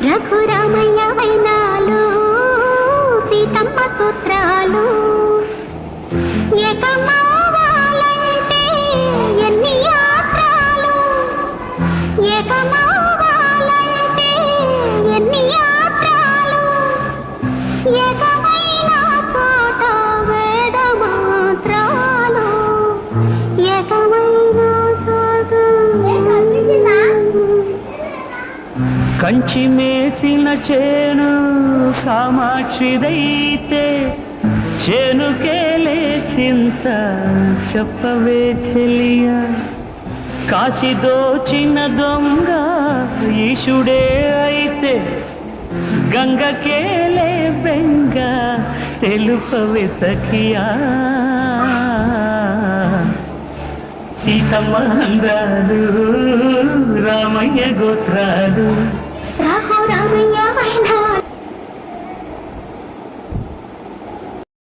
రఘురామయ్య వైనాలు సీతమ్మ సూత్రాలు ఏకమవ్వాలంటే ఎన్ని యాత్రలు ఏకమవ్వాలంటే ఎన్ని యాత్రలు ఏకమైన చోట వేద మంత్రాలు ఏకమైన చోట కంచి మేసిన చేను కామాక్షిదైతే చేనుకేలే చింత చెప్పవే చెలియా కాశీ దోచిన దొంగ ఈశుడే అయితే గంగకేలే బెంగ తెలుపవే సఖియా సీతమ్మ అందాలు రామయ్య గోత్రాలు